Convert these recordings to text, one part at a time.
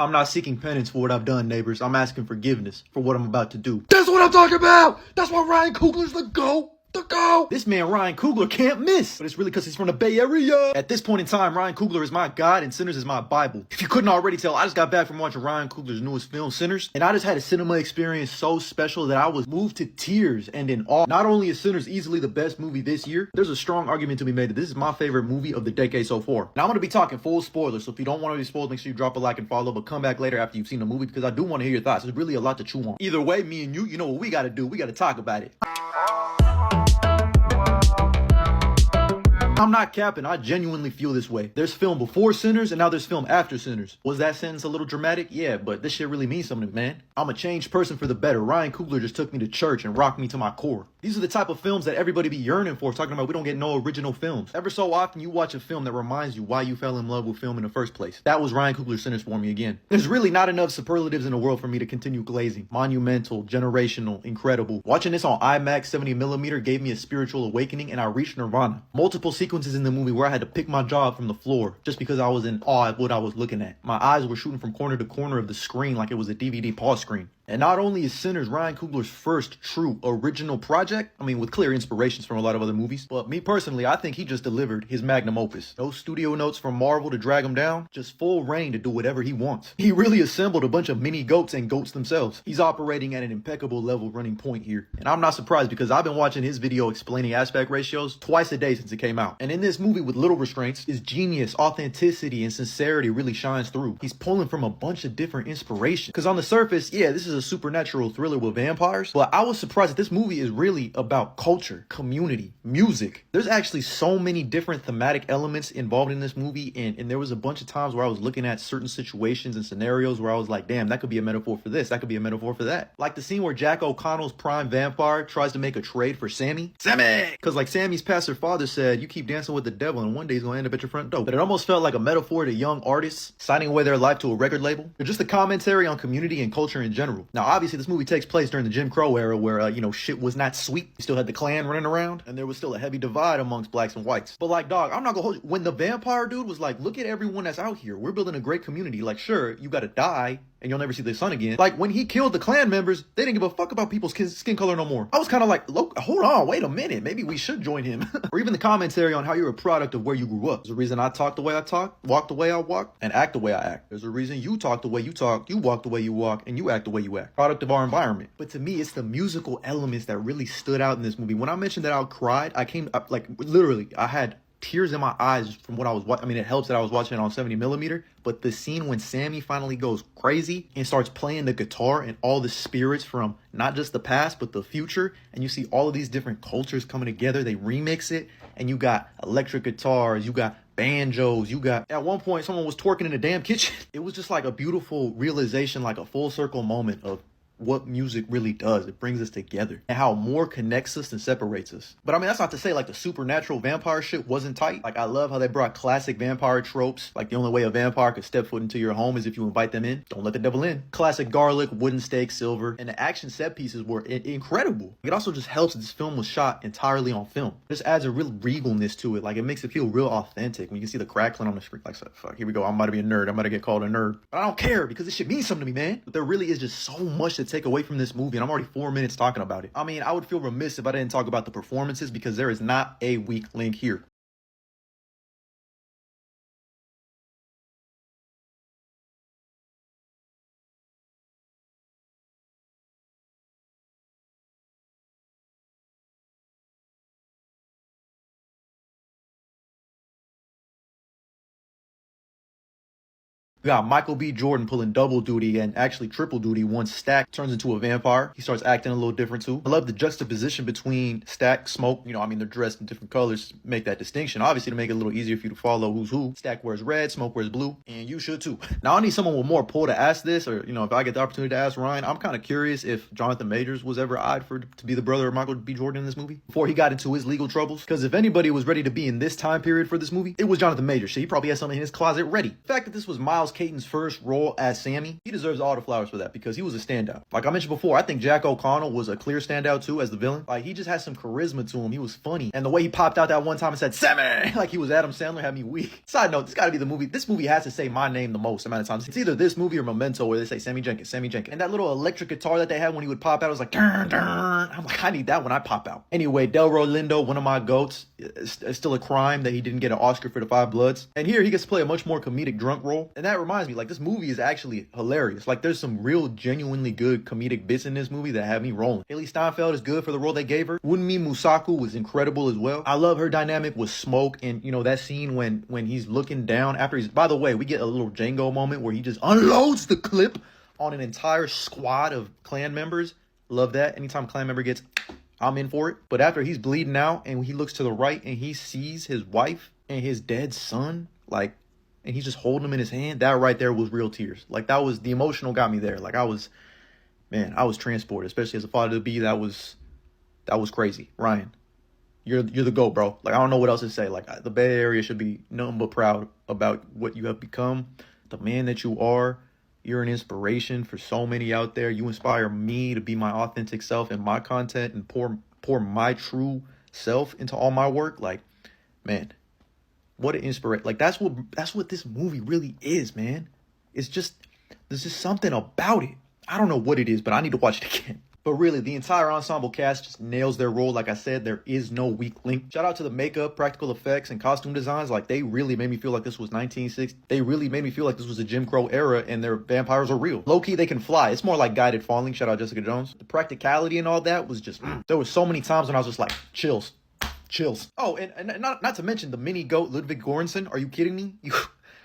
I'm not seeking penance for what I've done, neighbors. I'm asking forgiveness for what I'm about to do. That's what I'm talking about! That's why Ryan Coogler's the GOAT! The GOAT! This man, Ryan Coogler, can't miss. But it's really because he's from the Bay Area. At this point in time, Ryan Coogler is my God and Sinners is my Bible. If you couldn't already tell, I just got back from watching Ryan Coogler's newest film, Sinners. And I just had a cinema experience so special that I was moved to tears and in awe. Not only is Sinners easily the best movie this year, there's a strong argument to be made that this is my favorite movie of the decade so far. Now, I'm going to be talking full spoilers, so if you don't want to be spoiled, make sure you drop a like and follow, but come back later after you've seen the movie because I do want to hear your thoughts. There's really a lot to chew on. Either way, me and you know what we got to do. We got to talk about it. I'm not capping, I genuinely feel this way. There's film before Sinners and now there's film after Sinners. Was that sentence a little dramatic? Yeah, but this shit really means something, man. I'm a changed person for the better. Ryan Coogler just took me to church and rocked me to my core. These are the type of films that everybody be yearning for, talking about we don't get no original films. Ever so often you watch a film that reminds you why you fell in love with film in the first place. That was Ryan Coogler's Sinners for me again. There's really not enough superlatives in the world for me to continue glazing. Monumental, generational, incredible. Watching this on IMAX 70mm gave me a spiritual awakening and I reached nirvana. Multiple sequences in the movie where I had to pick my jaw up from the floor just because I was in awe of what I was looking at. My eyes were shooting from corner to corner of the screen like it was a DVD pause screen. And not only is Sinners Ryan Coogler's first true original project, I mean with clear inspirations from a lot of other movies, but me personally, I think he just delivered his magnum opus. No studio notes from Marvel to drag him down, just full reign to do whatever he wants. He really assembled a bunch of mini goats and goats themselves. He's operating at an impeccable level running point here. And I'm not surprised because I've been watching his video explaining aspect ratios twice a day since it came out. And in this movie with little restraints, his genius, authenticity, and sincerity really shines through. He's pulling from a bunch of different inspirations. Because on the surface, yeah, this is a supernatural thriller with vampires, but I was surprised that this movie is really about culture, community, music. There's actually so many different thematic elements involved in this movie, and there was a bunch of times where I was looking at certain situations and scenarios where I was like, damn, that could be a metaphor for this, that could be a metaphor for that. Like the scene where Jack O'Connell's prime vampire tries to make a trade for Sammy. Because like Sammy's pastor father said, you keep dancing with the devil and one day he's gonna end up at your front door. But it almost felt like a metaphor to young artists signing away their life to a record label. Or just a commentary on community and culture in general. Now obviously this movie takes place during the Jim Crow era where, shit was not sweet. You still had the Klan running around and there was still a heavy divide amongst blacks and whites. But like, dog, I'm not gonna hold you. When the vampire dude was like, look at everyone that's out here. We're building a great community. Like, sure, you gotta die and you'll never see the sun again. Like, when he killed the Klan members, they didn't give a fuck about people's skin color no more. I was kind of like, look, hold on, wait a minute. Maybe we should join him. Or even the commentary on how you're a product of where you grew up. There's a reason I talk the way I talk, walk the way I walk, and act the way I act. There's a reason you talk the way you talk, you walk the way you walk, and you act the way you act. Product of our environment. But to me, it's the musical elements that really stood out in this movie. When I mentioned that I cried, I came up, like, literally, I had tears in my eyes from what I was watching. I mean, it helps that I was watching it on 70mm, but the scene when Sammy finally goes crazy and starts playing the guitar and all the spirits from not just the past, but the future, and you see all of these different cultures coming together, they remix it, and you got electric guitars, you got banjos, you got, at one point, someone was twerking in the damn kitchen. It was just like a beautiful realization, like a full circle moment of what music really does. It brings us together and how more connects us than separates us. But I mean, that's not to say like the supernatural vampire shit wasn't tight. Like, I love how they brought classic vampire tropes. Like, the only way a vampire could step foot into your home is if you invite them in. Don't let the devil in. Classic garlic, wooden stake, silver, and the action set pieces were incredible. It also just helps that this film was shot entirely on film. This adds a real regalness to it. Like, it makes it feel real authentic when you can see the crackling on the screen. Like, fuck, here we go. I'm about to be a nerd. I'm about to get called a nerd. But I don't care because this shit means something to me, man. But there really is just so much to take away from this movie, and I'm already 4 minutes talking about it. I mean, I would feel remiss if I didn't talk about the performances because there is not a weak link here. We got Michael B. Jordan pulling double duty and actually triple duty once Stack turns into a vampire. He starts acting a little different too. I love the juxtaposition between Stack, Smoke. I mean, they're dressed in different colors to make that distinction. Obviously, to make it a little easier for you to follow who's who. Stack wears red, Smoke wears blue, and you should too. Now, I need someone with more pull to ask this, or, if I get the opportunity to ask Ryan, I'm kind of curious if Jonathan Majors was ever eyed to be the brother of Michael B. Jordan in this movie before he got into his legal troubles. Because if anybody was ready to be in this time period for this movie, it was Jonathan Majors. Shit, he probably had something in his closet ready. The fact that this was Miles Miles Caton's first role as Sammy, he deserves all the flowers for that because he was a standout. Like I mentioned before, I think Jack O'Connell was a clear standout too as the villain. Like he just had some charisma to him. He was funny. And the way he popped out that one time and said, Sammy, like he was Adam Sandler, had me weak. Side note, this gotta be the movie. This movie has to say my name the most amount of times. It's either this movie or Memento where they say Sammy Jenkins, Sammy Jenkins. And that little electric guitar that they had when he would pop out, was like, dun, dun. I'm like, I need that when I pop out. Anyway, Delroy Lindo, one of my goats. It's still a crime that he didn't get an Oscar for The Five Bloods. And here he gets to play a much more comedic drunk role. And that reminds me, like, this movie is actually hilarious. Like, there's some real genuinely good comedic bits in this movie that have me rolling. Haley Steinfeld is good for the role they gave her. Wunmi Musaku was incredible as well. I love her dynamic with Smoke, and you know that scene when he's looking down after he's, by the way, we get a little Django moment where he just unloads the clip on an entire squad of clan members. Love that. Anytime a clan member gets, I'm in for it. But after he's bleeding out and he looks to the right and he sees his wife and his dead son, like, and he's just holding him in his hand, that right there was real tears. Like, that was, the emotional got me there. Like, I was transported, especially as a father to be. That was crazy. Ryan, you're the GOAT, bro. Like, I don't know what else to say. Like, the Bay Area should be nothing but proud about what you have become, the man that you are. You're an inspiration for so many out there. You inspire me to be my authentic self in my content and pour my true self into all my work. Like, man, what an inspiration. Like, that's what this movie really is, man. It's just, there's just something about it. I don't know what it is, but I need to watch it again. But really, the entire ensemble cast just nails their role. Like I said, there is no weak link. Shout out to the makeup, practical effects, and costume designs. Like, they really made me feel like this was 1960. They really made me feel like this was a Jim Crow era and their vampires are real. Low-key, they can fly. It's more like guided falling. Shout out Jessica Jones. The practicality and all that was just, there was so many times when I was just like, chills. Oh, and not to mention the mini GOAT, Ludwig Göransson. Are you kidding me?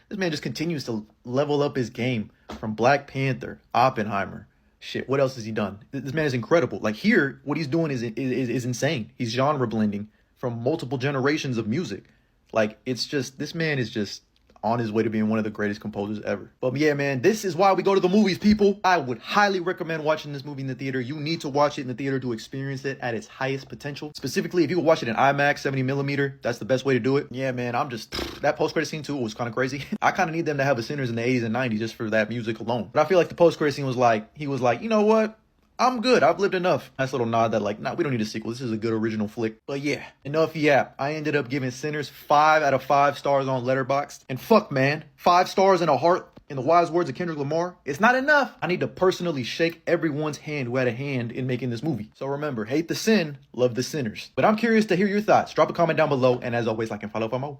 This man just continues to level up his game from Black Panther, Oppenheimer. Shit, what else has he done? This man is incredible. Like, here, what he's doing is insane. He's genre blending from multiple generations of music. Like, it's just, this man is just on his way to being one of the greatest composers ever. But yeah, man, this is why we go to the movies, people. I would highly recommend watching this movie in the theater. You need to watch it in the theater to experience it at its highest potential. Specifically, if you watch it in IMAX 70mm, that's the best way to do it. Yeah, man, that post-credit scene too was kind of crazy. I kind of need them to have a Sinners in the 80s and 90s just for that music alone. But I feel like the post-credit scene was like, he was like, you know what? I'm good. I've lived enough. Nice little nod that like, nah, we don't need a sequel. This is a good original flick. But yeah, enough yap. I ended up giving Sinners 5 out of 5 stars on Letterboxd. And fuck, man, 5 stars and a heart, in the wise words of Kendrick Lamar, it's not enough. I need to personally shake everyone's hand who had a hand in making this movie. So remember, hate the sin, love the sinners. But I'm curious to hear your thoughts. Drop a comment down below. And as always, like and follow for more.